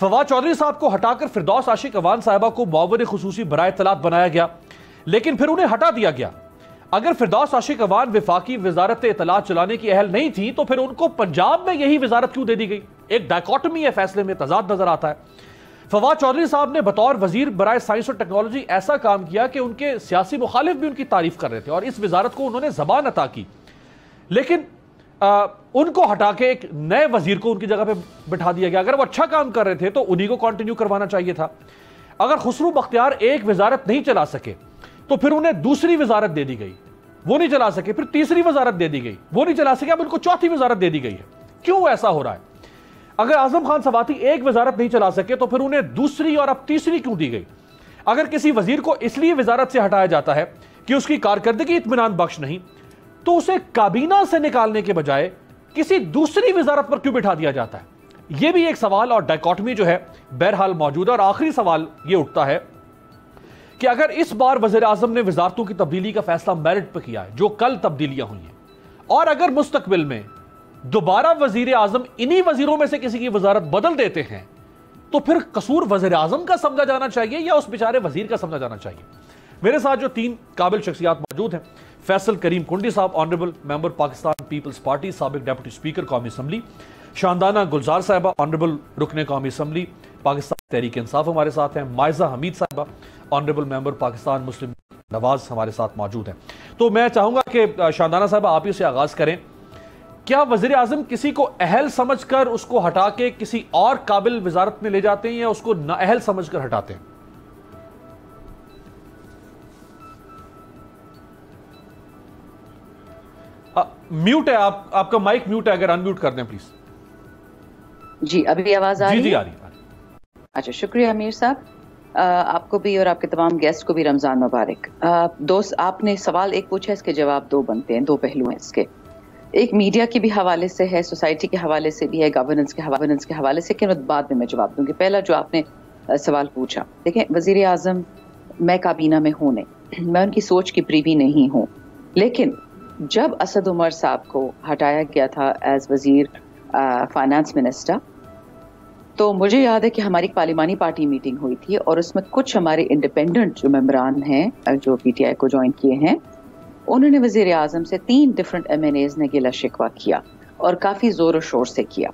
فواد چودھری صاحب کو ہٹا کر فردوس عاشق اوان صاحبہ کو معاون خصوصی برائے اطلاعات بنایا گیا، لیکن پھر انہیں ہٹا دیا گیا۔ اگر فردوس عاشق اوان وفاقی وزارت اطلاعات چلانے کی اہل نہیں تھی تو پھر ان کو پنجاب میں یہی وزارت کیوں دے دی گئی؟ ایک ڈائیکاٹمی ہے، فیصلے میں تضاد نظر آتا ہے۔ فواد چودھری صاحب نے بطور وزیر برائے سائنس اور ٹیکنالوجی ایسا کام کیا کہ ان کے سیاسی مخالف بھی ان کی تعریف کر رہے تھے، اور اس وزارت کو انہوں نے زبان عطا کی، لیکن ان کو ہٹا کے ایک نئے وزیر کو ان کی جگہ پہ بٹھا دیا گیا۔ اگر وہ اچھا کام کر رہے تھے تو انہی کو کنٹینیو کروانا چاہیے تھا۔ اگر خسرو بختیار ایک وزارت نہیں چلا سکے تو پھر انہیں دوسری وزارت دے دی گئی، وہ نہیں چلا سکے، پھر تیسری وزارت دے دی گئی، وہ نہیں چلا سکے، اب ان کو چوتھی وزارت دے دی گئی ہے۔ کیوں ایسا ہو رہا ہے؟ اگر اعظم خان سواتی ایک وزارت نہیں چلا سکے تو پھر انہیں دوسری اور اب تیسری کیوں دی گئی؟ اگر کسی وزیر کو اس لیے وزارت سے ہٹایا جاتا ہے کہ اس کی کارکردگی اطمینان بخش نہیں، تو اسے کابینہ سے نکالنے کے بجائے کسی دوسری وزارت پر کیوں بٹھا دیا جاتا ہے؟ یہ بھی ایک سوال اور ڈائیکاٹمی جو ہے بہرحال موجود ہے۔ اور آخری سوال یہ اٹھتا ہے کہ اگر اس بار وزیر اعظم نے وزارتوں کی تبدیلی کا فیصلہ میرٹ پہ کیا ہے، جو کل تبدیلیاں ہوئی ہیں، اور اگر مستقبل میں دوبارہ وزیر اعظم انہی وزیروں میں سے کسی کی وزارت بدل دیتے ہیں تو پھر قصور وزیر اعظم کا سمجھا جانا چاہیے یا اس بیچارے وزیر کا سمجھا جانا چاہیے؟ میرے ساتھ جو تین قابل شخصیات موجود ہیں، فیصل کریم کنڈی صاحب، آنریبل ممبر پاکستان پیپلز پارٹی، سابق ڈیپٹی اسپیکر قومی اسمبلی، شاندانہ گلزار صاحبہ، آنریبل رکن قومی اسمبلی پاکستان تحریک انصاف ہمارے ساتھ ہیں، مائزہ حمید صاحبہ، آنریبل ممبر پاکستان مسلم نواز ہمارے ساتھ موجود ہیں۔ تو میں چاہوں گا کہ شاندانہ صاحبہ آپ ہی سے آغاز کریں۔ کیا وزیر اعظم کسی کو اہل سمجھ کر اس کو ہٹا کے کسی اور قابل وزارت میں لے جاتے ہیں یا اس کو نااہل سمجھ کر ہٹاتے ہیں؟ میوٹ ہے آپ کا مائک میوٹ ہے، اگر انمیوٹ کر دیں پلیز۔ جی ابھی آواز آ رہی ہے؟ جی آ رہی ہے۔ اچھا، شکریہ امیر صاحب، آپ کو بھی اور آپ کے تمام گیسٹ کو بھی رمضان مبارک۔ دوست، آپ نے سوال ایک پوچھا، اس کے جواب دو بنتے ہیں، دو پہلو ہیں اس کے۔ ایک میڈیا کے بھی حوالے سے ہے، سوسائٹی کے حوالے سے بھی ہے، گورننس کے حوالے سے، کہ بعد میں جواب دوں گی۔ پہلا جو آپ نے سوال پوچھا، دیکھیں وزیر اعظم میں کابینہ میں ہوں نہیں، میں ان کی سوچ کی پریوی نہیں ہوں، لیکن جب اسد عمر صاحب کو ہٹایا گیا تھا ایز وزیر فائنانس منسٹر، تو مجھے یاد ہے کہ ہماری پارلیمانی پارٹی میٹنگ ہوئی تھی اور اس میں کچھ ہمارے انڈیپینڈنٹ جو ممبران ہیں جو پی ٹی آئی کو جوائن کیے ہیں، انہوں نے وزیر اعظم سے 3 ڈفرنٹ ایم این ایز نے گلہ شکوہ کیا اور کافی زور و شور سے کیا۔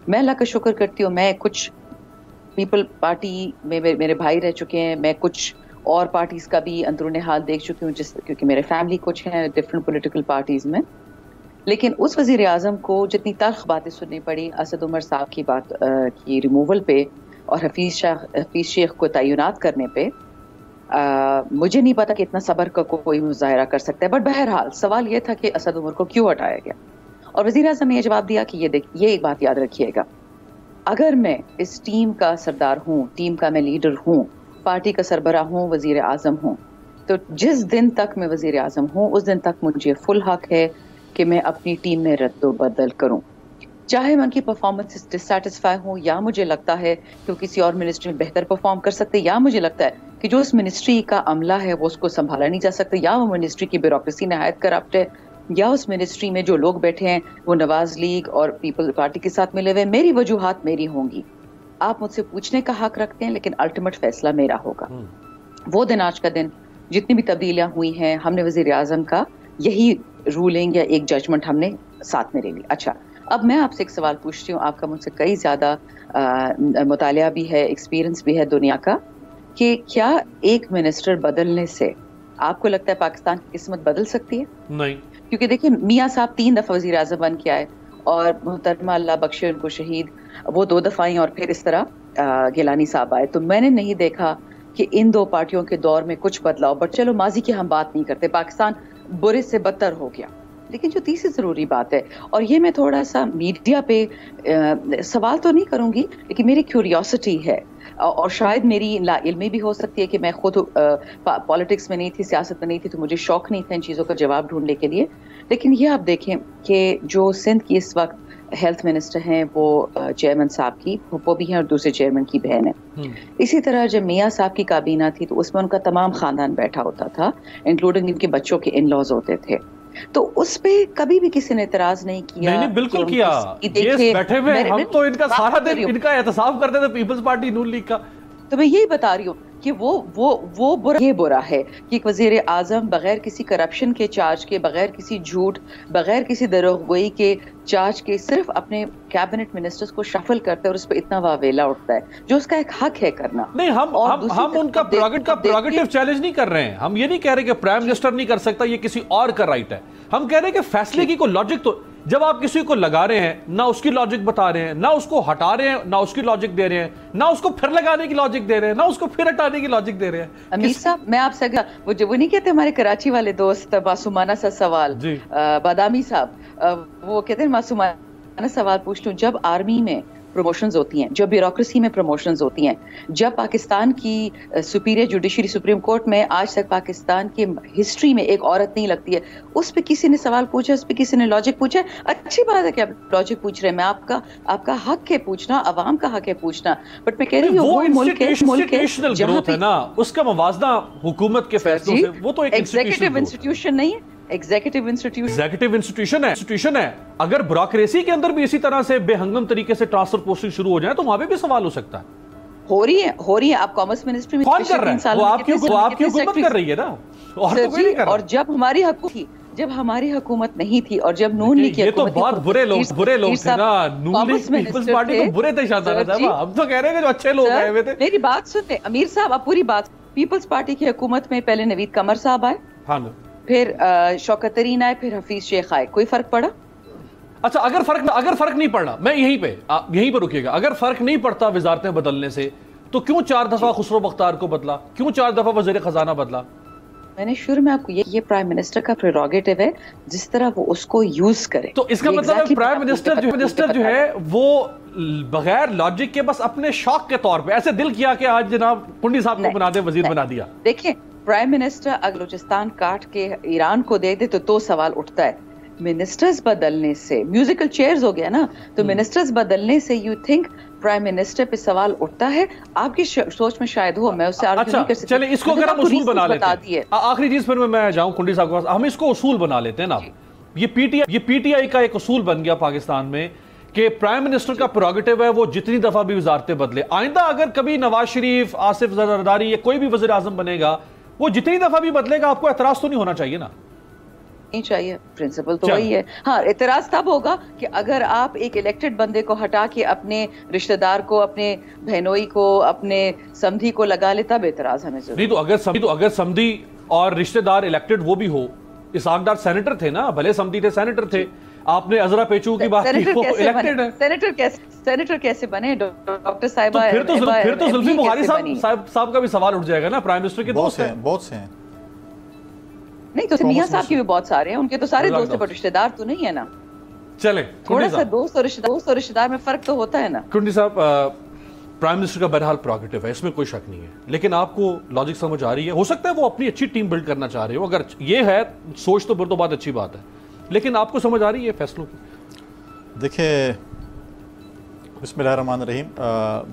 میں اللہ کا شکر کرتی ہوں، میں کچھ پیپل پارٹی میں میرے بھائی رہ چکے ہیں، میں کچھ اور پارٹیز کا بھی اندرون حال دیکھ چکی ہوں، کیونکہ میرے فیملی کچھ ہیں ڈفرنٹ پولیٹیکل پارٹیز میں، لیکن اس وزیر اعظم کو جتنی تلخ باتیں سننی پڑی اسد عمر صاحب کی بات کی ریموول پہ اور حفیظ شیخ کو تعینات کرنے پہ، مجھے نہیں پتا کہ اتنا صبر کا کوئی مظاہرہ کر سکتا ہے، بٹ بہرحال سوال یہ تھا کہ اسد عمر کو کیوں ہٹایا گیا، اور وزیر اعظم نے یہ جواب دیا کہ یہ ایک بات یاد رکھیے گا، اگر میں اس ٹیم کا سردار ہوں، ٹیم کا میں لیڈر ہوں، پارٹی کا سربراہ ہوں، وزیر اعظم ہوں، تو جس دن تک میں وزیر اعظم ہوں اس دن تک مجھے فل حق ہے کہ میں اپنی ٹیم میں رد و بدل کروں، چاہے میں ان کی پرفارمنس سے ڈسسیٹسفائی ہوں، یا مجھے لگتا ہے کہ وہ کسی اور منسٹری میں بہتر پرفارم کر سکتے، یا مجھے لگتا ہے کہ جو اس منسٹری کا عملہ ہے وہ اس کو سنبھالا نہیں جا سکتا، یا وہ منسٹری کی بیوروکریسی نہایت کرپٹ ہے، یا اس منسٹری میں جو لوگ بیٹھے ہیں وہ نواز لیگ اور پیپل پارٹی کے ساتھ ملے ہوئے، میری وجوہات میری ہوں گی، آپ مجھ سے پوچھنے کا حق رکھتے ہیں، لیکن الٹیمیٹ فیصلہ میرا ہوگا۔ وہ دن آج کا دن، جتنی بھی تبدیلیاں ہوئی ہیں، ہم نے وزیر اعظم کا یہی رولنگ یا ایک ججمنٹ ہم نے ساتھ میں لے لی۔ اچھا، اب میں آپ سے ایک سوال پوچھتی ہوں، آپ کا مجھ سے کئی زیادہ مطالعہ بھی ہے، ایکسپیرینس بھی ہے دنیا کا، کہ کیا ایک منسٹر بدلنے سے آپ کو لگتا ہے پاکستان کی قسمت بدل سکتی ہے؟ نہیں، کیونکہ دیکھیں میاں صاحب 3 دفعہ وزیر اعظم بن کے آئے، اور محترمہ اللہ بخشے ان کو شہید، وہ 2 دفعہ آئیں، اور پھر اس طرح گیلانی صاحب آئے، تو میں نے نہیں دیکھا کہ ان 2 پارٹیوں کے دور میں کچھ بدلاؤ، بٹ چلو ماضی کی ہم بات نہیں کرتے، پاکستان برے سے بدتر ہو گیا۔ لیکن جو تیسری ضروری بات ہے، اور یہ میں تھوڑا سا میڈیا پہ سوال تو نہیں کروں گی، لیکن میری کیوریوسٹی ہے، اور شاید میری لا علمی بھی ہو سکتی ہے کہ میں خود پالیٹکس میں نہیں تھی، سیاست میں نہیں تھی، تو مجھے شوق نہیں تھا ان چیزوں کا جواب ڈھونڈنے کے لیے، لیکن یہ آپ دیکھیں کہ جو سندھ کی اس وقت ہیلتھ منسٹر ہیں وہ چیئرمین صاحب کی پھوپھو بھی ہیں اور دوسرے چیئرمین کی بہن ہے۔ اسی طرح جب میاں صاحب کی کابینہ تھی تو اس میں ان کا تمام خاندان بیٹھا ہوتا تھا، انکلوڈنگ ان کے بچوں کے ان لاز ہوتے تھے۔ تو اس پہ کبھی بھی کسی نے اعتراض نہیں کیا. نہیں بالکل کیا. یہ بیٹھے ہوئے ہم تو ان کا سارا دن ان کا احتساب کرتے تھے پیپلز پارٹی نون لیگ کا. تو میں یہی بتا رہی ہوں کہ وہ برا ہے کہ ایک وزیر اعظم بغیر کسی کرپشن کے چارج کے، بغیر کسی جھوٹ، بغیر کسی دروغگوئی کے چارج کے صرف اپنے کیبنٹ منسٹرز کو شفل کرتا ہے اور اس پہ اتنا واویلا اٹھتا ہے جو اس کا ایک حق ہے کرنا. نہیں ہم ان کا پریروگیٹو چیلنج نہیں کر رہے ہیں. ہم یہ نہیں کہہ رہے کہ پرائم منسٹر نہیں کر سکتا، یہ کسی اور کا رائٹ ہے. ہم کہہ رہے ہیں کہ فیصلے کی کوئی لاجک تو جب آپ کسی کو لگا رہے ہیں نہ اس کی لاجک بتا رہے ہیں، نہ اس کو ہٹا رہے ہیں، نہ اس کی لاجک دے رہے ہیں، نہ اس کو پھر لگانے کی لاجک دے رہے ہیں، نہ اس کو پھر ہٹانے کی لاجک دے رہے ہیں. امیر صاحب میں آپ سے وہ نہیں کہتے ہمارے کراچی والے دوست معصومانہ سا سوال، بادامی صاحب وہ کہتے ہیں معصومانہ سوال پوچھتے ہوں، جب آرمی میں پروموشنز ہوتی ہیں، جب بیوروکریسی میں پروموشنز ہوتی ہیں، جب پاکستان کی سپیریئر جوڈیشری سپریم کورٹ میں آج تک پاکستان کی ہسٹری میں ایک عورت نہیں لگتی ہے، اس پہ کسی نے سوال پوچھا، اس پہ کسی نے لاجک پوچھا. اچھی بات ہے کہ آپ لاجک پوچھ رہے ہیں، میں آپ کا حق ہے پوچھنا، عوام کا حق ہے پوچھنا. بٹ میں کہہ رہی ہوں وہ ملک ہے جہاں پہ نا اس کا موازنہ حکومت کے فیصلوں سے، وہ تو ایک ایگزیکٹو انسٹیٹیوشن نہیں ہے، ایگزیکٹو انسٹیٹیوشن ہے. اگر بیوروکریسی کے اندر بھی اسی طرح سے بے ہنگم طریقے سے ٹرانسفر پوسٹنگ شروع ہو جائے تو وہاں پہ بھی سوال ہو سکتا ہے. ہو رہی ہے. آپ کامرس منسٹری میں کون کر رہا ہے؟ وہ آپ کی حکومت کر رہی ہے نا، اور تو کوئی نہیں کر رہا. اور جب ہماری حکومت تھی، جب ہماری حکومت نہیں تھی، اور جب نون لیگ کی یہ تو بہت برے لوگ تھے نا. نون لیگ پیپلز پارٹی تو برے تھے شاہزادہ صاحب. ہم تو کہہ رہے ہیں کہ جو اچھے لوگ آئے ہوئے تھے. میری بات سنیں امیر صاحب، آپ پوری بات. پیپلز پارٹی کی حکومت میں پہلے نوید قمر صاحب آئے، ہاں، پھر شوکت ترین آئے، پھر حفیظ شیخ آئے. کوئی فرق پڑا؟ اچھا اگر فرق نہیں پڑا، میں یہیں پہ رکیے گا. اگر فرق نہیں پڑتا وزارتیں بدلنے سے تو کیوں 4 دفعہ خسرو بختار کو بدلا، کیوں 4 دفعہ وزیر خزانہ بدلا؟ میں نے شروع میں آپ کو یہ پرائم منسٹر کا پریروگیٹو ہے، جس طرح وہ اس کو یوز کرے. تو اس کا مطلب ہے پرائم منسٹر جو ہے وہ بغیر لاجک کے بس اپنے شوق کے طور پہ ایسے دل کیا کہ آج جناب کنڈی صاحب کو بنا دے وزیر بنا دیا. دیکھیں پرائم منسٹر اگر بلوچستان کاٹ کے ایران کو دے دے تو سوال اٹھتا ہے. منسٹرز بدلنے سے میوزیکل چیئرز ہو گیا نا، تو منسٹرز بدلنے سے یو تھنک پرائم منسٹر پہ سوال اٹھتا ہے. آپ کی سوچ میں شاید ہو، میں اس سے آرگیو نہیں کر سکتی. چلیں اس کو اگر ہم اصول بنا لیتے ہیں، آخری چیز پھر میں جاؤں کنڈی صاحب کے پاس، ہم اس کو اصول بنا لیتے ہیں نا. یہ پی ٹی آئی کا ایک اصول بن گیا پاکستان میں کہ پرائم منسٹر کا پریروگیٹو ہے وہ جتنی دفعہ بھی وزارتیں بدلے. آئندہ اگر کبھی نواز شریف، آصف زرداری یا کوئی بھی وزیر اعظم بنے گا، وہ جتنی دفعہ بھی بدلے گا، آپ کو اعتراض تو نہیں ہونا چاہیے نا؟ نہیں چاہیے. پرنسپل تو وہی ہے. ہاں اعتراض تب ہوگا کہ اگر آپ ایک الیکٹڈ بندے کو ہٹا کے اپنے رشتہ دار کو، اپنے بہنوئی کو، اپنے سمدھی کو لگا لے، تب اعتراض ہمیں ضرور. نہیں تو اگر سمدھی اور رشتہ دار الیکٹڈ وہ بھی ہو، اسحاق ڈار سینیٹر تھے نا، بھلے سمدھی تھے سینیٹر تھے. آپ نے عذرا پیچو کی بات کی، وہ الیکٹڈ ہے. سینیٹر کیسے بنے ڈاکٹر صاحبہ؟ پھر تو زلفی بخاری صاحب کا بھی سوال اٹھ جائے گا نا. پرائم منسٹر کے دوست ہیں، بہت سے ہیں. نہیں تو میاں صاحب کی بھی بہت سارے ہیں، ان کے تو سارے دوست ہیں، پر رشتہ دار تو نہیں ہے نا. چلیں تھوڑا سا دوست اور رشتہ دار میں فرق تو ہوتا ہے نا. کنڈی صاحب پرائم منسٹر کا بہرحال پریروگیٹو ہے، اس میں کوئی شک نہیں ہے، لیکن آپ کو لاجک سمجھ آ رہی ہے. ہو سکتا ہے وہ اپنی اچھی ٹیم بلڈ کرنا چاہ رہے ہو، اگر یہ ہے سوچ تو پھر تو بات اچھی بات ہے، لیکن آپ کو سمجھ آ رہی ہے فیصلوں کی؟ دیکھیں بسم اللہ الرحمن الرحیم،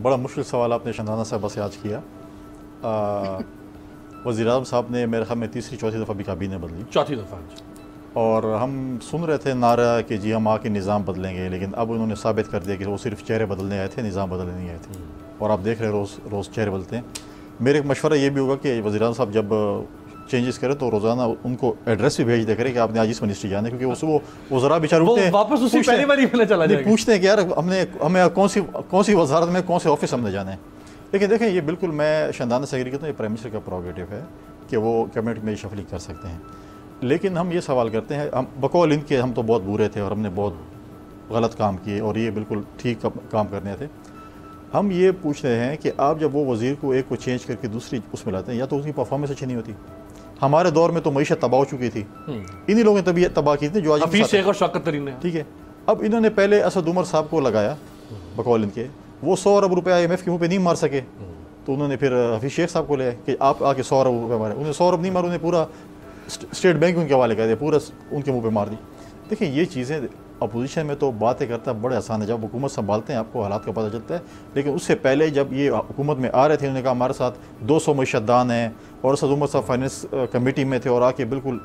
بڑا مشکل سوال آپ نے شاہزادہ صاحبہ سے آج کیا. وزیر اعظم صاحب نے میرے خیال میں تیسری چوتھی دفعہ بھی کابینہ بدلی، چوتھی دفعہ. اور ہم سن رہے تھے نعرہ کہ جی ہم آ کے نظام بدلیں گے، لیکن اب انہوں نے ثابت کر دیا کہ وہ صرف چہرے بدلنے آئے تھے، نظام بدلنے نہیں آئے تھے. اور آپ دیکھ رہے روز چہرے بدلتے ہیں. میرے ایک مشورہ یہ بھی ہوگا کہ وزیر اعظم صاحب جب چینجز کرے تو روزانہ ان کو ایڈریس بھی بھیج دے کرے کہ آپ نے آج اس منسٹری جانا ہے، کیونکہ وہ وزراء بیچارے اٹھتے ہیں واپس اسی پہلی باری میں چلا جائے گا، پوچھتے ہیں کہ یار ہمیں کون سی وزارت میں کون سے آفس ہم نے جانا ہے. لیکن دیکھیں یہ بالکل میں شاندانہ سے ایگری کرتا ہوں، یہ پرائم منسٹر کا پریروگیٹو ہے کہ وہ کیبنٹ میں شفلنگ کر سکتے ہیں. لیکن ہم یہ سوال کرتے ہیں، ہم بقول ان کے ہم تو بہت برے تھے اور ہم نے بہت غلط کام کیے اور یہ بالکل ٹھیک کام کرنے تھے. ہم یہ پوچھ رہے ہیں کہ آپ جب وہ وزیر کو ایک کو چینج کر کے دوسری اس میں لاتے ہیں، یا تو اس کی پرفارمنس اچھی نہیں ہوتی. ہمارے دور میں تو معیشت تباہ ہو چکی تھی، انہی لوگوں نے طبیعت تباہ کی تھی جو آج حفیظ شیخ اور شوکت ترین نے. ٹھیک ہے، اب انہوں نے پہلے اسد عمر صاحب کو لگایا بقول ان کے، وہ 100 ارب روپے IMF کے منہ پہ نہیں مار سکے، تو انہوں نے پھر حفیظ شیخ صاحب کو لے کہ آپ آ کے 100 ارب روپے مارے. انہوں نے 100 ارب نہیں مارا، انہیں پورا اسٹیٹ بینک ان کے حوالے کر دیا، پورا ان کے منہ پہ مار دی. دیکھیں یہ چیزیں اپوزیشن میں تو باتیں کرتا بڑے آسان ہے، جب حکومت سنبھالتے ہیں آپ کو حالات کا پتہ چلتا ہے. لیکن اس سے پہلے جب یہ حکومت میں آ رہے تھے، انہوں نے کہا ہمارے ساتھ 200 معیشت دان ہیں، اور اسد عمر صاحب فائنانس کمیٹی میں تھے اور آ کے بالکل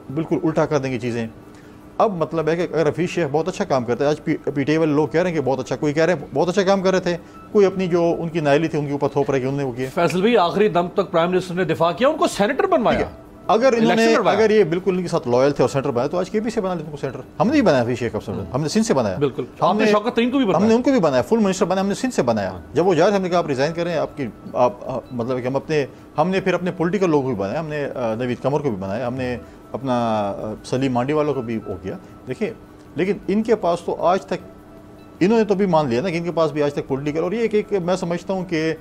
بالکل الٹا کر دیں گے چیزیں. اب مطلب ہے کہ اگر حفیظ شیخ بہت اچھا کام کرتے ہیں, آج پی ٹی آئی والے لوگ کہہ رہے ہیں کہ بہت اچھا, کوئی کہہ رہے ہیں بہت اچھا کام کر رہے تھے, کوئی اپنی جو ان کی نائلی تھی ان کے اوپر تھوپ رہے کہ انہوں نے وہ کیا. فیصل بھائی آخری دم تک پرائم منسٹر نے دفاع کیا, ان کو سینیٹر بنوایا. اگر یہ بالکل ان کے ساتھ لوئل تھے اور سینٹر بنایا تو آج کے پی سے بنا لیتے ان کو سینٹر. ہم نے بھی بنایا حفیظ شیخ افسر, ہم نے سندھ سے بنایا. بالکل ہم نے شوکت ترین کو بھی بنایا, ہم نے ان کو بھی بنایا, فل منسٹر بنایا ہم نے سندھ سے بنایا. جب وہ جا رہے ہم نے کہا آپ ریزائن کریں, آپ مطلب کہ ہم نے پھر اپنے پولیٹیکل لوگوں کو بھی بنایا, ہم نے نوید قمر کو بھی بنایا, ہم نے اپنا سلیم مانڈی والوں کو بھی وہ کیا. دیکھیں لیکن ان کے پاس تو آج تک انہوں نے تو بھی مان لیا نا کہ ان کے پاس بھی آج تک پولیٹیکل, اور یہ کہ میں سمجھتا ہوں کہ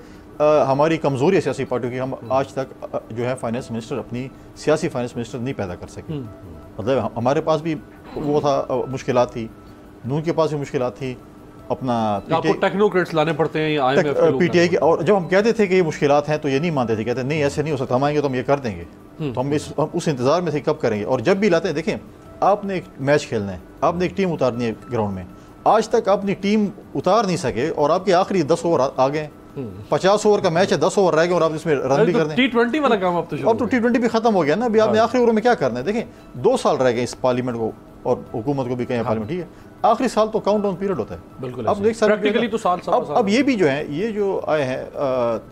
ہماری کمزوری ہے سیاسی پارٹیوں کی, ہم آج تک جو ہے فائنانس منسٹر اپنی سیاسی فائنانس منسٹر نہیں پیدا کر سکے. مطلب ہمارے پاس بھی وہ تھا, مشکلات تھی, نون کے پاس بھی مشکلات تھی, اپنا آپ کو ٹیکنوکریٹس لانے پڑتے ہیں پی ٹی آئی کی. اور جب ہم کہتے تھے کہ یہ مشکلات ہیں تو یہ نہیں مانتے تھے, کہتے ہیں نہیں ایسے نہیں ہو سکتا, ہم آئیں گے تو ہم یہ کر دیں گے. تو ہم اس انتظار میں تھے کب کریں گے. اور جب بھی لاتے ہیں, دیکھیں آپ نے ایک میچ کھیلنا ہے, آپ نے ایک ٹیم اتارنی ہے گراؤنڈ میں, آج تک آپ اپنی ٹیم اتار نہیں سکے اور آپ کے آخری 10 اوور آ گئے, 50 اوور کا میچ ہے, 10 اوور رہ گئے اور آپ اس میں رن بھی کر دیں. T20 والا کام اب تو T20 بھی ختم ہو گیا نا, ابھی آپ نے آخری اوور میں کیا کرنا ہے. دیکھیں 2 سال رہ گئے اس پارلیمنٹ کو اور حکومت کو بھی کہیں پارلیمنٹ, ٹھیک ہے, آخری سال تو کاؤنٹ ڈاؤن پیریڈ ہوتا ہے. بالکل اب دیکھ سکتے اب یہ بھی جو ہے, یہ جو آئے ہیں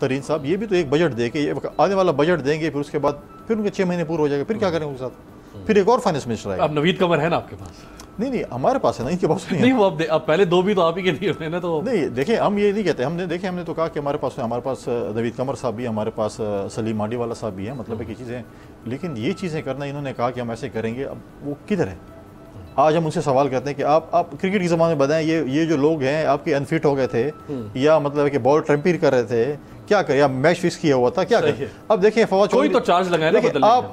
ترین صاحب, یہ بھی تو ایک بجٹ دے کے آنے والا بجٹ دیں گے, پھر اس کے بعد پھر ان کے 6 مہینے پورے ہو جائے گا, پھر کیا کریں ان کے ساتھ, پھر ایک اور فائنانس منسٹر آئے گا. اب نوید قمر ہے نا آپ کے پاس؟ نہیں ہمارے پاس ہے نا, ان کے پاس نہیں. وہ اب پہلے 2 بھی تو آپ ہی کے دیے نا. تو نہیں دیکھیں ہم یہ نہیں کہتے, ہم نے تو کہا کہ ہمارے پاس نوید قمر صاحب بھی, ہمارے پاس سلیم مانڈی والا صاحب بھی ہیں, مطلب ہے کہ چیزیں, لیکن یہ چیزیں کرنا انہوں نے کہا کہ ہم ایسے کریں گے, اب وہ کدھر ہے؟ آج ہم ان سے سوال کرتے ہیں کہ آپ کرکٹ کی زبان میں بتائیں, یہ جو لوگ ہیں آپ کے انفٹ ہو گئے تھے یا مطلب ہے کہ بال ٹرمپیر کر رہے تھے, کیا کریں, یا میچ فکس کیا ہوا تھا, کیا کریں. اب دیکھیں فواد کوئی تو چارج لگائے,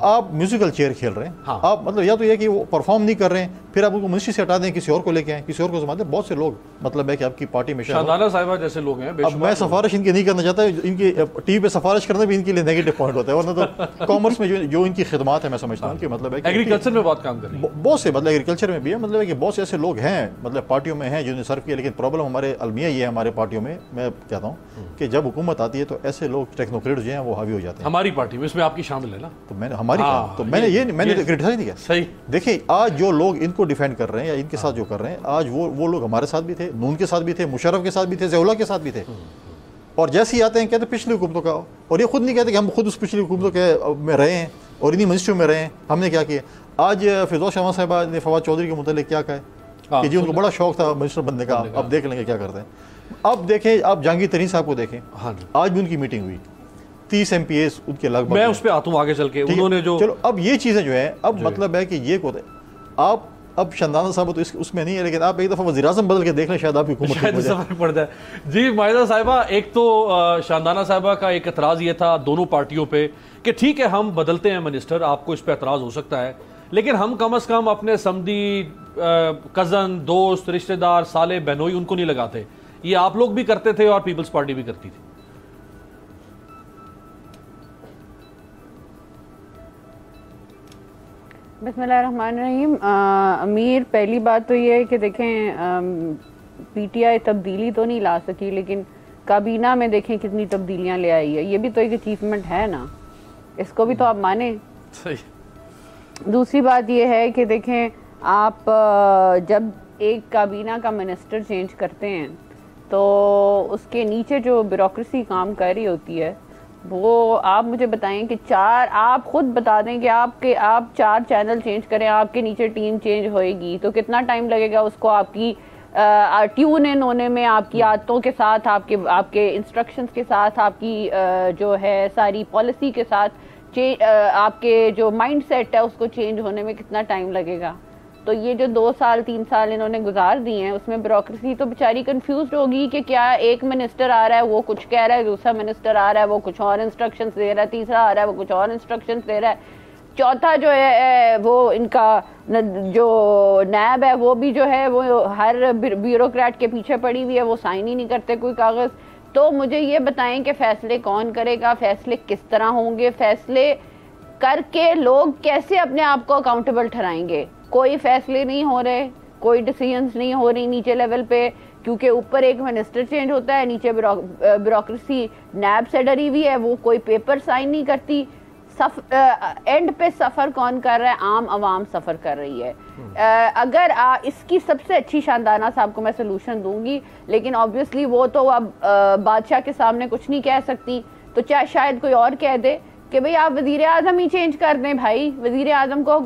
آپ میوزیکل چیئر کھیل رہے ہیں, آپ مطلب یا تو یہ کہ وہ پرفارم نہیں کر رہے ہیں, پھر آپ ان کو منسٹری سے ہٹا دیں, کسی اور کو لے کے آئیں, کسی اور کو سنبھالیں. بہت سے لوگ مطلب ہے کہ آپ کی پارٹی میں شاندانہ صاحبہ جیسے لوگ ہیں. اب میں سفارش ان کی نہیں کرنا چاہتا, ان کی ٹی وی پہ سفارش کرنا بھی ان کے لیے نیگیٹو پوائنٹ ہوتا ہے, ورنہ تو کامرس میں جو ان کی خدمات ہے میں سمجھتا ہوں کہ مطلب ہے ایگریکلچر میں بہت کام کر رہے ہیں, بہت سے مطلب ایگریکلچر میں بھی ہے, مطلب ہے کہ بہت سے ایسے لوگ ہیں مطلب پارٹیوں میں ہیں جنہوں نے سرو کیا. لیکن پرابلم ہمارے المیہ یہ ہے ہمارے پارٹیوں میں کہتا ہوں کہ جب حکومت آتی ہے تو ایسے لوگ ٹیکنوکریٹ جو ہیں وہ حاوی ہو جاتے ہیں. ہماری پارٹی میں, اس میں آپ کی شامل ہے نا, تو میں نے ہماری تو میں نے کرٹیسائز نہیں کیا. صحیح. دیکھیں آج جو لوگ ان کو ڈیفینڈ کر رہے ہیں یا ان کے ساتھ جو کر رہے ہیں, آج وہ لوگ ہمارے ساتھ بھی تھے, نون کے ساتھ بھی تھے, مشرف کے ساتھ بھی تھے, ضیاءاللہ کے ساتھ بھی تھے, اور جیسے ہی آتے ہیں کہتے ہیں پچھلی حکومتوں کا, اور یہ خود نہیں کہتے کہ ہم خود اس پچھلی حکومتوں کے میں رہے ہیں اور انہی منسٹریوں میں رہے ہیں, ہم نے کیا کیا. آج فردوس شاہمہ صاحبہ نے فواد چودھری کے متعلق کیا کہا ہے کہ جی ان کو بڑا شوق تھا منسٹر بننے کا, اب دیکھ لیں گے کیا کرتے ہیں. اب دیکھیں آپ جہانگیر ترین صاحب کو دیکھیں, آج بھی ان کی میٹنگ ہوئی, 30 MPs ان کے لگ بھگ, میں اس پہ آتا ہوں آگے چل کے, انہوں نے جو چلو اب یہ چیزیں جو ہیں, اب مطلب ہے کہ یہ کو آپ اب شاندانہ صاحب تو اس میں نہیں ہے, لیکن آپ ایک دفعہ وزیر اعظم بدل کے دیکھ لیں, شاید آپ کی حکومت فرق پڑ جائے. جی مائدہ صاحبہ, ایک تو شاندانہ صاحبہ کا ایک اعتراض یہ تھا دونوں پارٹیوں پہ کہ ٹھیک ہے ہم بدلتے ہیں منسٹر, آپ کو اس پہ اعتراض ہو سکتا ہے, لیکن ہم کم از کم اپنے سمدی, کزن, دوست, رشتہ دار, سالے, بہنوئی ان کو نہیں لگاتے. یہ آپ لوگ بھی کرتے تھے اور پیپلز پارٹی بھی کرتی تھی. بسم اللہ الرحمن الرحیم. امیر, پہلی بات تو یہ ہے کہ دیکھیں پی ٹی آئی تبدیلی تو نہیں لا سکی, لیکن کابینہ میں دیکھیں کتنی تبدیلیاں لے آئی ہے, یہ بھی تو ایک اچیومنٹ ہے نا, اس کو بھی تو آپ مانیں. دوسری بات یہ ہے کہ دیکھیں آپ جب ایک کابینہ کا منسٹر چینج کرتے ہیں تو اس کے نیچے جو بیوروکریسی کام کر رہی ہوتی ہے, وہ آپ مجھے بتائیں کہ آپ خود بتا دیں کہ آپ 4 چینل چینج کریں, آپ کے نیچے ٹیم چینج ہوئے گی تو کتنا ٹائم لگے گا اس کو آپ کی ٹیون ان ہونے میں, آپ کی عادتوں کے ساتھ, آپ کے انسٹرکشنز کے ساتھ, آپ کی جو ہے ساری پالیسی کے ساتھ, آپ کے جو مائنڈ سیٹ ہے اس کو چینج ہونے میں کتنا ٹائم لگے گا. تو یہ جو 2 سال 3 سال انہوں نے گزار دیے ہیں, اس میں بیوروکریسی تو بیچاری کنفیوزڈ ہوگی کہ کیا ایک منسٹر آ رہا ہے وہ کچھ کہہ رہا ہے, دوسرا منسٹر آ رہا ہے وہ کچھ اور انسٹرکشنز دے رہا ہے, تیسرا آ رہا ہے وہ کچھ اور انسٹرکشنز دے رہا ہے, چوتھا جو ہے وہ ان کا جو نیب ہے وہ بھی جو ہے وہ ہر بیوروکریٹ کے پیچھے پڑی ہوئی ہے, وہ سائن ہی نہیں کرتے کوئی کاغذ. تو مجھے یہ بتائیں کہ فیصلے کون کرے گا, فیصلے کس طرح ہوں گے, فیصلے کر کے لوگ کیسے اپنے آپ کو اکاؤنٹیبل ٹھہرائیں گے. کوئی فیصلے نہیں ہو رہے, کوئی ڈیسیژنز نہیں ہو رہی نیچے لیول پہ, کیونکہ اوپر ایک منسٹر چینج ہوتا ہے, نیچے بیوروکریسی نیب سے ڈری ہوئی ہے, وہ کوئی پیپر سائن نہیں کرتی. اینڈ پہ سفر کون کر رہا ہے؟ عام عوام سفر کر رہی ہے. اگر اس کی سب سے اچھی شاندانہ صاحب کو میں سلوشن دوں گی، لیکن آبویسلی وہ تو اب بادشاہ کے سامنے کچھ نہیں کہہ سکتی، تو چاہے شاید کوئی اور کہہ دے کہ بھئی آپ وزیر اعظم ہی چینج کر دیں. بھائی وزیر اعظم کو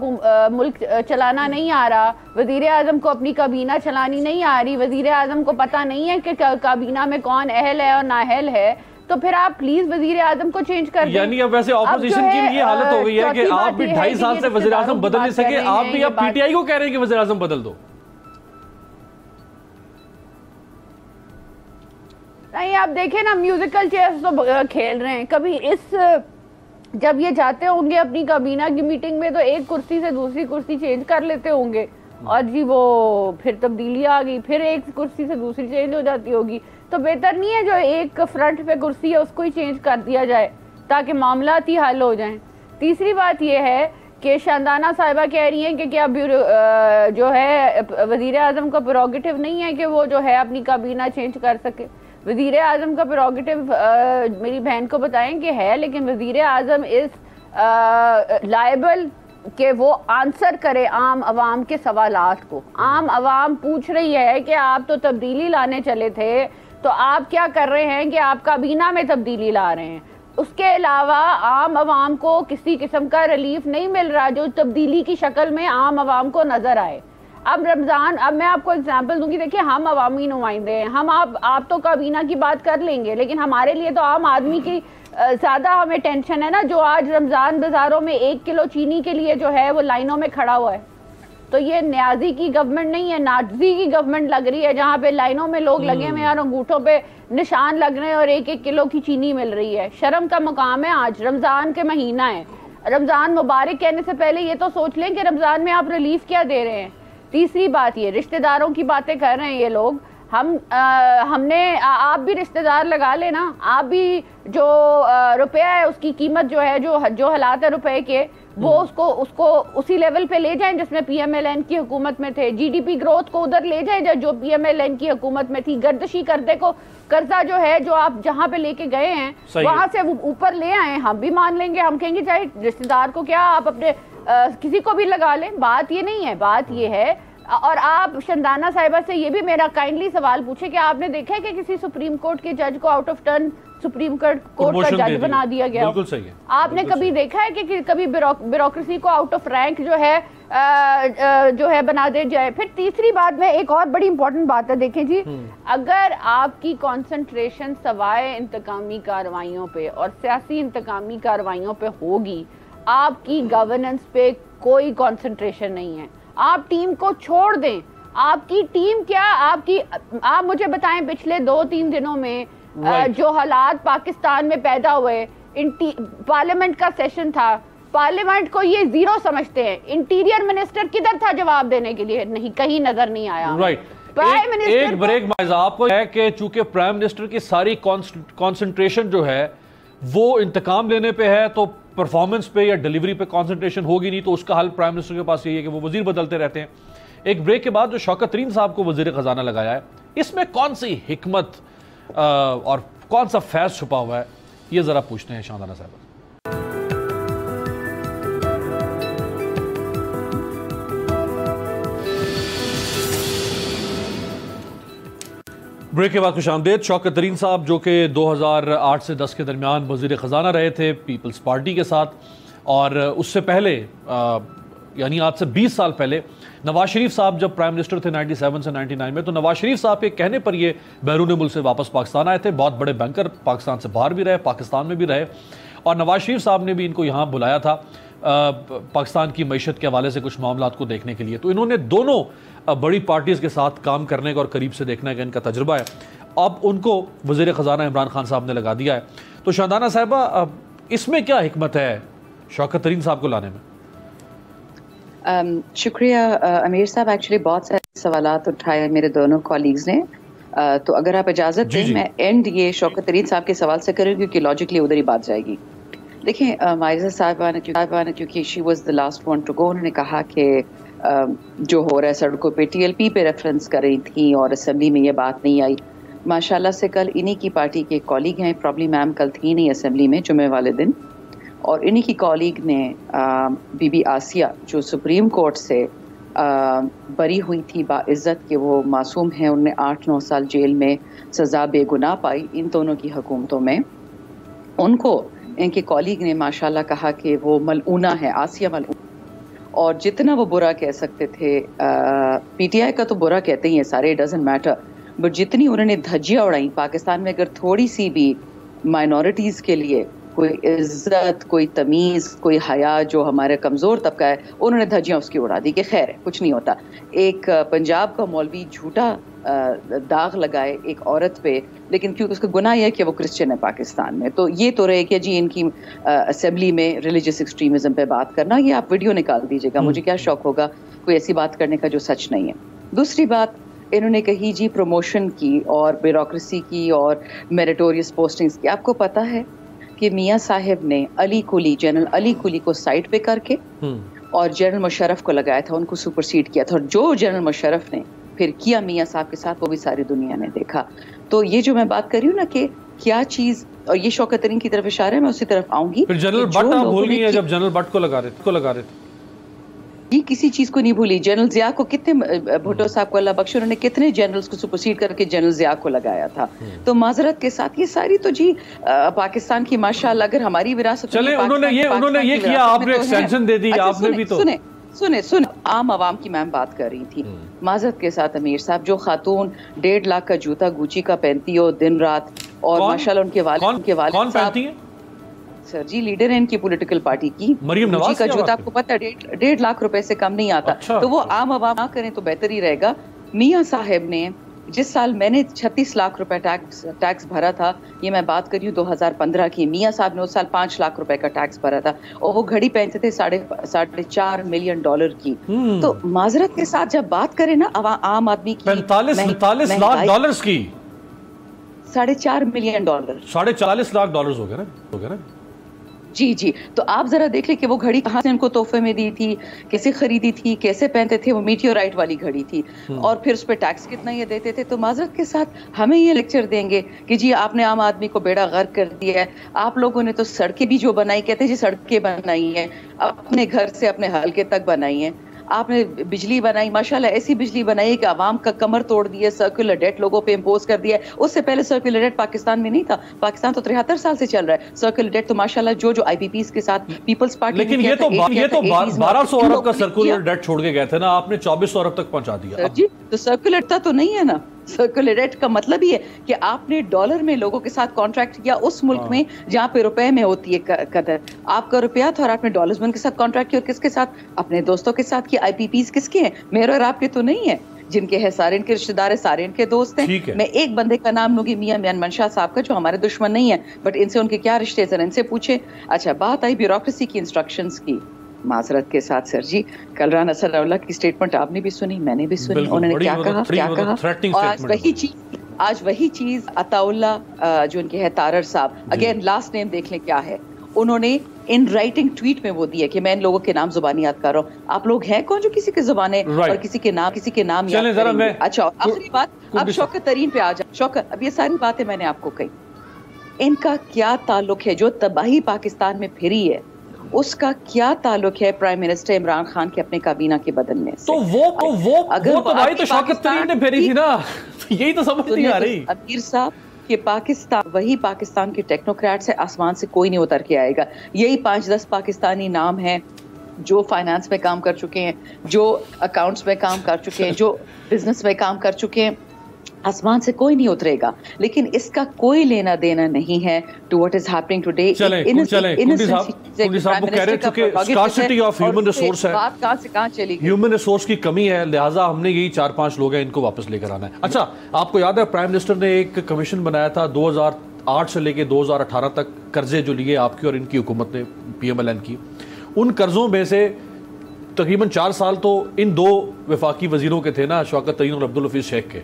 ملک چلانا نہیں آ رہا، وزیر اعظم کو اپنی کابینہ چلانی نہیں آ رہی، وزیر اعظم کو پتہ نہیں ہے کہ کابینہ میں کون اہل ہے اور نااہل ہے، تو پھر آپ پلیز وزیر اعظم کو چینج کر دیں. یعنی اب ویسے اپوزیشن کی بھی یہ حالت ہو گئی ہے کہ آپ بھی 2.5 سال سے وزیر اعظم بدل نہیں سکے، آپ بھی اب پی ٹی آئی کو کہہ رہے ہیں کہ وزیر اعظم بدل دو. نہیں آپ دیکھیں نا، میوزیکل چیئرز تو کھیل رہے ہیں. کبھی جب یہ جاتے ہوں گے اپنی کابینہ کی میٹنگ میں تو ایک کرسی سے دوسری کرسی چینج کر لیتے ہوں گے، اور جی وہ پھر تبدیلی آ گئی، پھر ایک کرسی سے دوسری چینج ہو جاتی ہوگی. تو بہتر نہیں ہے جو ایک فرنٹ پہ کرسی ہے اس کو ہی چینج کر دیا جائے تاکہ معاملات ہی حل ہو جائیں. تیسری بات یہ ہے کہ شاندانہ صاحبہ کہہ رہی ہیں کہ کیا جو ہے وزیر اعظم کا پروگیٹو نہیں ہے کہ وہ جو ہے اپنی کابینہ چینج کر سکے. وزیر اعظم کا پروگیٹو میری بہن کو بتائیں کہ ہے، لیکن وزیر اعظم از لائبل کہ وہ آنسر کرے عام عوام کے سوالات کو. عام عوام پوچھ رہی ہے کہ آپ تو تبدیلی لانے چلے تھے، تو آپ کیا کر رہے ہیں کہ آپ کابینہ میں تبدیلی لا رہے ہیں. اس کے علاوہ عام عوام کو کسی قسم کا ریلیف نہیں مل رہا جو تبدیلی کی شکل میں عام عوام کو نظر آئے. اب رمضان، اب میں آپ کو اگزامپل دوں گی، دیکھیں ہم عوامی نمائندے ہیں، ہم آپ تو کابینہ کی بات کر لیں گے، لیکن ہمارے لیے تو عام آدمی کی زیادہ ہمیں ٹینشن ہے نا، جو آج رمضان بازاروں میں 1 کلو چینی کے لیے جو ہے وہ لائنوں میں کھڑا ہوا ہے. تو یہ نیازی کی گورنمنٹ نہیں ہے، ناجزی کی گورنمنٹ لگ رہی ہے، جہاں پہ لائنوں میں لوگ لگے ہوئے ہیں اور انگوٹھوں پہ نشان لگ رہے ہیں اور 1 کلو کی چینی مل رہی ہے. شرم کا مقام ہے. آج رمضان کے مہینہ ہے، رمضان مبارک کہنے سے پہلے یہ تو سوچ لیں کہ رمضان میں آپ ریلیف کیا دے رہے ہیں. تیسری بات یہ رشتہ داروں کی باتیں کر رہے ہیں یہ لوگ. ہم نے آپ بھی رشتہ دار لگا لے نا، آپ بھی جو روپیہ ہے اس کی قیمت جو ہے جو حالات ہے روپے کے، وہ اس کو اسی لیول پہ لے جائیں جس میں پی ایم ایل این کی حکومت میں تھے. جی ڈی پی گروتھ کو ادھر لے جائیں جو پی ایم ایل این کی حکومت میں تھی. گردشی کردے کو قرضہ جو ہے جو آپ جہاں پہ لے کے گئے ہیں وہاں سے اوپر لے آئیں. ہم بھی مان لیں گے، ہم کہیں گے چاہے رشتہ دار کو کیا آپ اپنے کسی کو بھی لگا لیں. بات یہ نہیں ہے، بات یہ ہے. اور آپ شاندانہ صاحبہ سے یہ بھی میرا کائنڈلی سوال پوچھے کہ آپ نے دیکھا ہے کہ کسی سپریم کورٹ کے جج کو out of turn supreme court کا جج بنا دیا گیا؟ بالکل صحیح ہے. آپ نے کبھی دیکھا ہے کہ کبھی بیوروکریسی کو آؤٹ آف رینک جو ہے بنا دے جائے؟ پھر تیسری بات میں ایک اور بڑی امپورٹنٹ بات ہے، دیکھیں جی، اگر آپ کی کانسنٹریشن سوائے انتقامی کارروائیوں پہ اور سیاسی انتقامی کارروائیوں پہ ہوگی، آپ کی گورننس پہ کوئی کانسنٹریشن نہیں ہے. آپ ٹیم کو چھوڑ دیں. آپ کی ٹیم کیا، آپ مجھے بتائیں پچھلے 2-3 دنوں میں جو حالات پاکستان میں پیدا ہوئے، پارلیمنٹ کا سیشن تھا، پارلیمنٹ کو یہ زیرو سمجھتے ہیں. انٹیریئر منسٹر کدھر تھا جواب دینے کے لیے؟ نہیں، کہیں نظر نہیں آیا. ایک بریک مائزہ آپ کو ہے کہ چونکہ پرائم منسٹر کی ساری کانسنٹریشن جو ہے وہ انتقام لینے پہ ہے، تو پرفارمنس پہ یا ڈیلیوری پہ کانسنٹریشن ہوگی نہیں، تو اس کا حل پرائم منسٹر کے پاس یہی ہے کہ وہ وزیر بدلتے رہتے ہیں. ایک بریک کے بعد جو شوکت ترین صاحب کو وزیر خزانہ لگایا ہے، اس میں کون سی حکمت اور کون سا فیض چھپا ہوا ہے، یہ ذرا پوچھتے ہیں شاندانہ صاحب. بریک کے بعد خوش آمدید. شوکت ترین صاحب جو کہ 2008 سے 10 کے درمیان وزیر خزانہ رہے تھے پیپلز پارٹی کے ساتھ، اور اس سے پہلے یعنی آج سے 20 سال پہلے نواز شریف صاحب جب پرائم منسٹر تھے 97 سے 99 میں، تو نواز شریف صاحب کے کہنے پر یہ بیرون ملک سے واپس پاکستان آئے تھے. بہت بڑے بینکر، پاکستان سے باہر بھی رہے، پاکستان میں بھی رہے، اور نواز شریف صاحب نے بھی ان کو یہاں بلایا تھا پاکستان کی معیشت کے حوالے سے کچھ معاملات کو دیکھنے کے لیے. تو انہوں نے دونوں بڑی پارٹیز کے ساتھ کام کرنے کا اور قریب سے دیکھنے کا ان کا تجربہ ہے. اب ان کو وزیر خزانہ عمران خان صاحب نے لگا دیا ہے. تو شاندانہ صاحبہ، اس میں کیا حکمت ہے شوکت ترین صاحب کو لانے میں؟ شکریہ امیر صاحب. ایکچولی بہت سارے سوالات اٹھائے میرے دونوں کولیگز نے، تو اگر آپ اجازت دیں میں اینڈ یہ شوکت ترین صاحب کے سوال سے کروں کیونکہ لاجکلی ادھر ہی بات جائے گی. دیکھیں مائزہ صاحبہ نے کیونکہ she was the last one to go, انہوں نے کہا کہ جو ہو رہا ہے سڑکوں پہ ٹی ایل پی پہ ریفرنس کر رہی تھیں اور اسمبلی میں یہ بات نہیں آئی. ماشاءاللہ سے کل انہی کی پارٹی کے کولیگ ہیں، پرابلی میم کل تھی نہیں اسمبلی میں جمعے والے دن، اور انہی کی کالیگ نے بی بی آسیہ جو سپریم کورٹ سے بری ہوئی تھی باعزت کہ وہ معصوم ہیں, انہوں نے 8-9 سال جیل میں سزا بے گناہ پائی ان دونوں کی حکومتوں میں, ان کو ان کے کالیگ نے ماشاءاللہ کہا کہ وہ ملعونہ ہے, آسیہ ملعونہ, اور جتنا وہ برا کہہ سکتے تھے, پی ٹی آئی کا تو برا کہتے ہی ہیں سارے, اٹ ڈزنٹ میٹر, بٹ جتنی انہوں نے دھجیاں اڑائیں پاکستان میں, اگر تھوڑی سی بھی مائنورٹیز کے لیے کوئی عزت, کوئی تمیز, کوئی حیا جو ہمارے کمزور طبقہ ہے, انہوں نے دھجیاں اس کی اڑا دی کہ خیر ہے کچھ نہیں ہوتا. ایک پنجاب کا مولوی جھوٹا داغ لگائے ایک عورت پہ, لیکن کیونکہ اس کا گناہ یہ ہے کہ وہ کرسچن ہے پاکستان میں, تو یہ تو رہے کہ جی ان کی اسمبلی میں ریلیجس ایکسٹریمزم پہ بات کرنا, یہ آپ ویڈیو نکال دیجیے گا, مجھے کیا شوق ہوگا کوئی ایسی بات کرنے کا جو سچ نہیں ہے. دوسری بات انہوں نے کہی جی پروموشن کی اور بیوروکریسی کی اور میریٹوریس پوسٹنگز کی. آپ کو پتہ ہے کہ میاں صاحب نے علی کلی, جنرل علی کلی کو سائڈ پہ کر کے اور جنرل مشرف کو لگایا تھا, ان کو سپرسیڈ کیا تھا, اور جو جنرل مشرف نے پھر کیا میاں صاحب کے ساتھ وہ بھی ساری دنیا نے دیکھا. تو یہ جو میں بات کر رہی ہوں نا کہ کیا چیز, اور یہ شوکت ترین کی طرف اشارہ ہے, میں اسی طرف آؤں گی. پھر جنرل بٹ آپ بھول گئی ہیں جب جنرل بٹ کو لگا رہے تھے. جی کسی چیز کو نہیں بھولی. جنرل ضیاء کو کتنے, بھٹو صاحب کو اللہ بخشے, انہوں نے کتنے جنرلز کو سپرسیڈ کر کے جنرل ضیاء کو لگایا تھا. تو معذرت کے ساتھ یہ ساری تو جی پاکستان کی ماشاءاللہ اگر ہماری وراثت, چلیں انہوں نے یہ کیا, آپ نے ایکسٹینشن دے دی, آپ نے بھی تو سنیں عام عوام کی میں بات کر رہی تھی. معذرت کے ساتھ امیر صاحب, جو خاتون 1.5 لاکھ کا جوتا گوچی کا پہنتی ہو دن رات, اور ماشاءاللہ ان کے والد صاحب سر جی لیڈر ہیں ان کی پولیٹیکل پارٹی کی, مریم نواز کا جوتا آپ کو پتہ 1.5 لاکھ روپے سے کم نہیں آتا. تو وہ عام عوام نہ کریں تو بہتر ہی رہے گا. میاں صاحب نے جس سال میں نے 36 لاکھ روپے ٹیکس بھرا تھا, یہ میں بات کر رہی ہوں 2015 کی, میاں صاحب نے اس سال 5 لاکھ روپے کا ٹیکس بھرا تھا, اور وہ گھڑی پہنتے تھے $4.5 ملین کی. تو معذرت کے ساتھ جب بات کریں نا عام آدمی کی, 45 لاکھ ڈالرز کی, $4.5 ملین, $40 لاکھ ہو گیا نا. جی تو آپ ذرا دیکھ لیں کہ وہ گھڑی کہاں سے ان کو تحفے میں دی تھی, کیسے خریدی تھی, کیسے پہنتے تھے, وہ میٹیورائٹ والی گھڑی تھی, اور پھر اس پہ ٹیکس کتنا یہ دیتے تھے. تو معذرت کے ساتھ ہمیں یہ لیکچر دیں گے کہ جی آپ نے عام آدمی کو بیڑا غرق کر دیا ہے. آپ لوگوں نے تو سڑکیں بھی جو بنائی, کہتے ہیں جی سڑکیں بنائی ہیں, اپنے گھر سے اپنے حلقے تک بنائی ہیں. آپ نے بجلی بنائی, ماشاءاللہ ایسی بجلی بنائی کہ عوام کا کمر توڑ دیا, سرکولر ڈیٹ لوگوں پہ امپوز کر دیا. اس سے پہلے سرکولر ڈیٹ پاکستان میں نہیں تھا, پاکستان تو 73 سال سے چل رہا ہے. سرکولر ڈیٹ تو ماشاءاللہ جو آئی پی پیز کے ساتھ پیپلز پارٹی, لیکن یہ تو 1200 ارب کا سرکولر ڈیٹ چھوڑ کے گئے تھے نا, آپ نے 2400 ارب تک پہنچا دیا. جی تو سرکولر ڈیٹ تو نہیں ہے نا. سرکولر ڈیٹ کا مطلب ہی ہے کہ آپ نے ڈالر میں لوگوں کے ساتھ کانٹریکٹ کیا, اس ملک میں جہاں پہ روپے میں ہوتی ہے قدر. آپ کا روپیہ تھا اور آپ نے ڈالرز میں ان کے ساتھ کانٹریکٹ کیا, اور کس کے ساتھ, اپنے دوستوں کے ساتھ کی. آئی پی پیز کس کے ہیں, میرے اور آپ کے تو نہیں ہیں, جن کے ہے سارے ان کے رشتہ دار ہیں, سارے ان کے دوست ہیں. میں ایک بندے کا نام لوں گی, میاں میاں منشا صاحب کا, جو ہمارے دشمن نہیں ہیں, بٹ ان سے ان کے کیا رشتے ہیں ان سے پوچھے. اچھا بات آئی بیوروکریسی کی انسٹرکشنز کی. معذرت کے ساتھ سر جی, کل رانا صلی اللہ کی سٹیٹمنٹ آپ نے بھی سنی, میں نے بھی سنی. انہوں نے کیا کہا, اور آج وہی چیز عطا اللہ جو ان کے ہے تارر صاحب, اگین لاسٹ نیم دیکھ لیں کیا ہے, انہوں نے ان رائٹنگ ٹویٹ میں وہ دیا کہ میں ان لوگوں کے نام زبانی یاد کر رہا ہوں. آپ لوگ ہیں کون جو کسی کے زبانیں اور کسی کے نام یاد کریں گے؟ اچھا آخری بات, اب شوکت ترین پہ آ جائیں. شوکت, اب یہ ساری باتیں میں نے آپ کو کہی, ان کا کیا تعلق ہے جو تباہی پاکستان میں پھری ہے, اس کا کیا تعلق ہے پرائم منسٹر عمران خان کے اپنے کابینہ کے بدن میں سے؟ تو وہ تباہی تو شوکت ترین نے پھیری تھی نا, یہی تو سمجھ نہیں آ رہی. امیر صاحب کہ پاکستان, وہی پاکستان کے ٹیکنوکریٹ سے آسمان سے کوئی نہیں اتر کے آئے گا. یہی 5-10 پاکستانی نام ہیں جو فائنانس میں کام کر چکے ہیں, جو اکاؤنٹس میں کام کر چکے ہیں, جو بزنس میں کام کر چکے ہیں. آسمان سے کوئی نہیں اترے گا, لیکن اس کا کوئی لینا دینا نہیں ہے to what is happening today. Human resource کی کمی ہے, لہٰذا ہم نے یہی 4-5 لوگ ہیں, ان کو واپس لے کر آنا ہے. اچھا آپ کو یاد ہے پرائم منسٹر نے ایک کمیشن بنایا تھا 2008 سے لے کے 2018 تک, قرضے جو لیے آپ کی اور ان کی حکومت نے, پی ایم ایل این کی, ان قرضوں میں سے تقریباً 4 سال تو ان 2 وفاقی وزیروں کے تھے نا, شوکت ترین اور عبدالحفیظ شیخ کے.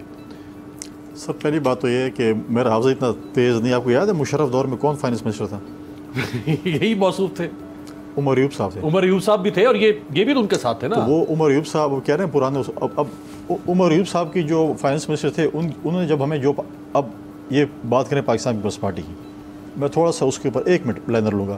سر پہلی بات تو یہ ہے کہ میرا حافظہ اتنا تیز نہیں. آپ کو یاد ہے مشرف دور میں کون فائنانس منسٹر تھا؟ یہی موصوف تھے, عمر ایوب صاحب تھے. عمر ایوب صاحب بھی تھے, اور یہ بھی ان کے ساتھ تھے نا. وہ عمر ایوب صاحب کہہ رہے ہیں پرانے, اب عمر ایوب صاحب کی جو فائنانس منسٹر تھے, انہوں نے جب ہمیں جو, اب یہ بات کریں پاکستان پیپلز پارٹی کی, میں تھوڑا سا اس کے اوپر 1 منٹ لائنر لوں گا.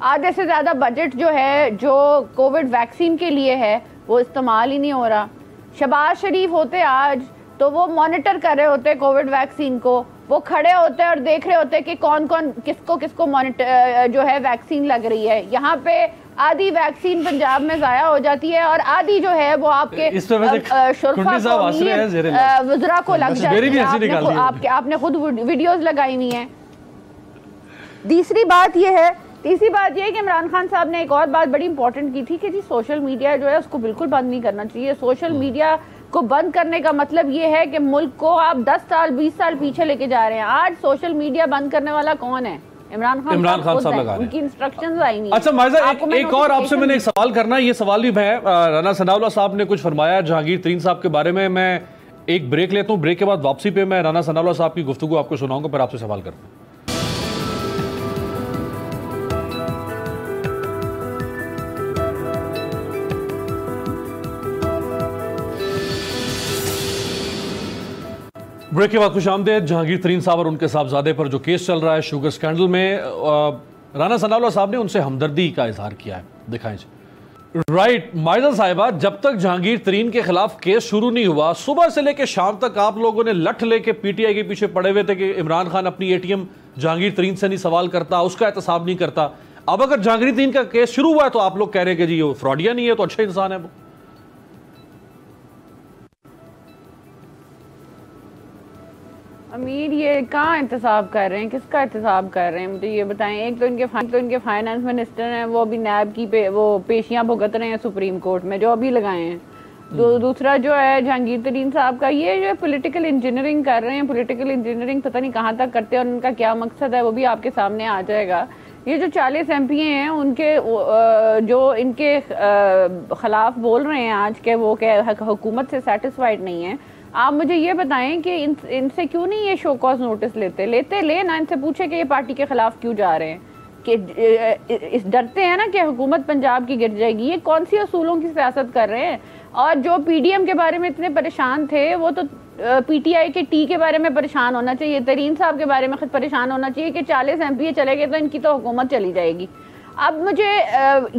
آدھے سے زیادہ بجٹ جو ہے جو کووڈ ویکسین کے لیے ہے وہ استعمال ہی نہیں ہو رہا. شہباز شریف ہوتے آج تو وہ مانیٹر کر رہے ہوتے کووڈ ویکسین کو, وہ کھڑے ہوتے اور دیکھ رہے ہوتے کہ کون کون کس کو مانیٹر جو ہے ویکسین لگ رہی ہے. یہاں پہ آدھی ویکسین پنجاب میں ضائع ہو جاتی ہے اور آدھی جو ہے وہ آپ کے شرفا کو وزراء کو لگ جاتی ہے. آپ نے خود ویڈیوز لگائی ہوئی ہیں. تیسری بات یہ ہے کہ عمران خان صاحب نے ایک اور بات بڑی امپورٹنٹ کی تھی کہ جی سوشل میڈیا جو ہے اس کو بالکل بند نہیں کرنا چاہیے. سوشل میڈیا کو بند کرنے کا مطلب یہ ہے کہ ملک کو آپ 10 سال 20 سال پیچھے لے کے جا رہے ہیں. آج سوشل میڈیا بند کرنے والا کون ہے؟ عمران خان صاحب لگا رہے ہیں. ان کی انسٹرکشنز آئی نہیں. اچھا مائزہ ایک اور آپ سے میں نے ایک سوال کرنا ہے, یہ سوال بھی ہے. رانا ثناءاللہ صاحب نے کچھ فرمایا جہانگیر ترین صاحب کے بارے میں. میں ایک بریک لیتا ہوں, بریک کے بعد واپسی پہ میں رانا ثناءاللہ صاحب کی گفتگو آپ کو سناؤں گا, پھر آپ سے سوال کرتا ہوں. بریک کے بعد خوش آمدید. جہانگیر ترین صاحب اور ان کے صاحبزادے پر جو کیس چل رہا ہے شوگر سکینڈل میں, رانا ثناءاللہ صاحب نے ان سے ہمدردی کا اظہار کیا ہے. دکھائیں جی. رائٹ مائزہ صاحبہ, جب تک جہانگیر ترین کے خلاف کیس شروع نہیں ہوا, صبح سے لے کے شام تک آپ لوگوں نے لٹھ لے کے پی ٹی آئی کے پیچھے پڑے ہوئے تھے کہ عمران خان اپنی اے ٹی ایم جہانگیر ترین سے نہیں سوال کرتا, اس کا احتساب نہیں کرتا. اب اگر جہانگیر ترین کا کیس شروع ہوا ہے تو آپ لوگ کہہ رہے ہیں کہ جی وہ فراڈیا نہیں ہے تو اچھا انسان ہے وہ. امیر یہ کہاں احتساب کر رہے ہیں, کس کا احتساب کر رہے ہیں مجھے یہ بتائیں. ایک تو ان کے فائنانس منسٹر ہیں, وہ ابھی نیب کی وہ پیشیاں بھگت رہے ہیں سپریم کورٹ میں جو ابھی لگائے ہیں. دوسرا جو ہے جہانگیر ترین صاحب کا یہ جو پولیٹیکل انجینئرنگ کر رہے ہیں. پولیٹیکل انجینئرنگ پتہ نہیں کہاں تک کرتے ہیں اور ان کا کیا مقصد ہے وہ بھی آپ کے سامنے آ جائے گا. یہ جو 40 ایم پی ہیں ان کے جو ان کے خلاف بول رہے ہیں آج کہ وہ کہ حکومت سے سیٹسفائیڈ نہیں ہیں, آپ مجھے یہ بتائیں کہ ان سے کیوں نہیں یہ شو کاز نوٹس لے نا, ان سے پوچھے کہ یہ پارٹی کے خلاف کیوں جا رہے ہیں, کہ ڈرتے ہیں نا کہ حکومت پنجاب کی گر جائے گی. یہ کون سی اصولوں کی سیاست کر رہے ہیں؟ اور جو پی ڈی ایم کے بارے میں اتنے پریشان تھے وہ تو پی ٹی آئی کے ٹی کے بارے میں پریشان ہونا چاہیے, ترین صاحب کے بارے میں خود پریشان ہونا چاہیے کہ 40 ایم پی چلے گئے تو ان کی تو حکومت چلی جائے گی. اب مجھے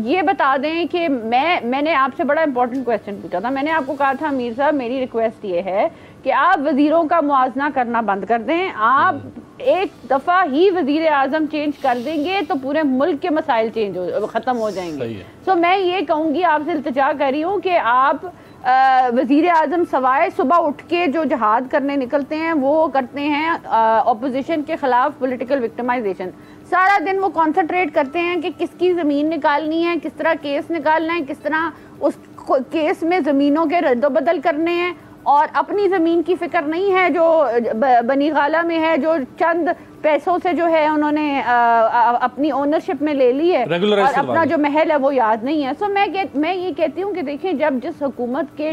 یہ بتا دیں کہ میں نے آپ سے بڑا امپورٹنٹ کویسچن پوچھا تھا. میں نے آپ کو کہا تھا امیر صاحب میری ریکویسٹ یہ ہے کہ آپ وزیروں کا موازنہ کرنا بند کر دیں. آپ ایک دفعہ ہی وزیر اعظم چینج کر دیں گے تو پورے ملک کے مسائل ختم ہو جائیں گے. سو میں یہ کہوں گی, آپ سے التجا کر رہی ہوں کہ آپ وزیر اعظم سوائے صبح اٹھ کے جو جہاد کرنے نکلتے ہیں وہ کرتے ہیں اپوزیشن کے خلاف پولیٹیکل وکٹمائزیشن. سارا دن وہ کانسنٹریٹ کرتے ہیں کہ کس کی زمین نکالنی ہے, کس طرح کیس نکالنا ہے, کس طرح اس کیس میں زمینوں کے رد و بدل کرنے ہیں, اور اپنی زمین کی فکر نہیں ہے جو بنی غالہ میں ہے, جو چند پیسوں سے جو ہے انہوں نے اپنی اونرشپ میں لے لی ہے, اور اپنا جو محل ہے وہ یاد نہیں ہے. سو میں یہ کہتی ہوں کہ دیکھیں, جب جس حکومت کے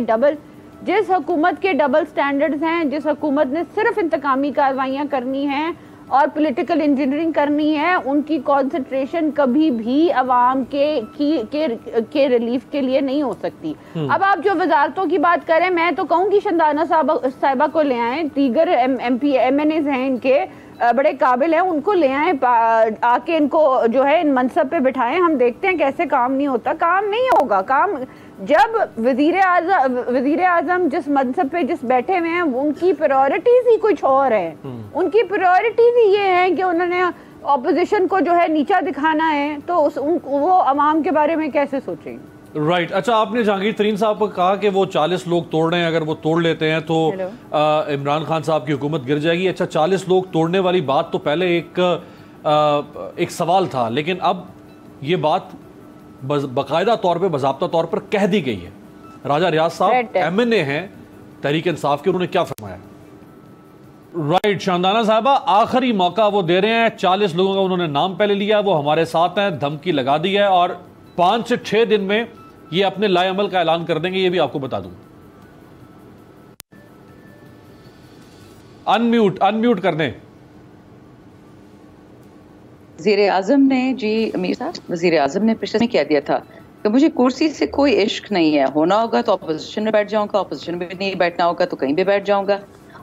ڈبل سٹینڈرڈز ہیں, جس حکومت نے صرف انتقامی کارروائیاں کرنی ہیں اور پولیٹیکل انجینئرنگ کرنی ہے, ان کی کانسنٹریشن کبھی بھی عوام کے ریلیف کے لیے نہیں ہو سکتی. اب آپ جو وزارتوں کی بات کریں, میں تو کہوں گی شندانہ صاحبہ کو لے آئیں, دیگر M P M N As ہیں ان کے بڑے قابل ہیں, ان کو لے آئیں, آ کے ان کو جو ہے ان منصب پہ بٹھائیں. ہم دیکھتے ہیں کیسے کام نہیں ہوتا. کام نہیں ہوگا. کام جب وزیر اعظم جس منصب پہ جس بیٹھے ہوئے ہیں ان کی پرائورٹیز ہی کچھ اور ہیں. ان کی پرائورٹیز ہی یہ ہیں کہ انہوں نے اپوزیشن کو جو ہے نیچا دکھانا ہے, تو وہ عوام کے بارے میں کیسے سوچیں گے؟ رائٹ. اچھا, آپ نے جہانگیر ترین صاحب کو کہا کہ وہ 40 لوگ توڑ رہے ہیں, اگر وہ توڑ لیتے ہیں تو عمران خان صاحب کی حکومت گر جائے گی. اچھا, 40 لوگ توڑنے والی بات تو پہلے ایک سوال تھا, لیکن اب یہ بات باقاعدہ طور پہ باضابطہ طور پر کہہ دی گئی ہے. راجہ ریاض صاحب ایم این اے ہیں تحریک انصاف کے, انہوں نے کیا فرمایا؟ رائٹ. شاندانہ صاحبہ, آخری موقع وہ دے رہے ہیں. 40 لوگوں کا انہوں نے نام پہلے لیا, وہ ہمارے ساتھ ہیں, دھمکی لگا دی ہے, اور 5 سے 6 دن میں یہ اپنے لائے عمل کا اعلان کر دیں گے. یہ بھی آپ کو بتا دوں. انمیوٹ کر دیں. وزیر اعظم نے, جی امیر صاحب, وزیر اعظم نے پچھلے میں کہہ دیا تھا کہ مجھے کرسی سے کوئی عشق نہیں ہے, ہونا ہوگا تو اپوزیشن میں بیٹھ جاؤں گا, اپوزیشن میں نہیں بیٹھنا ہوگا تو کہیں بھی بیٹھ جاؤں گا.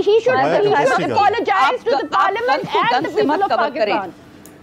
he should apologize to the parliament and the people of Pakistan.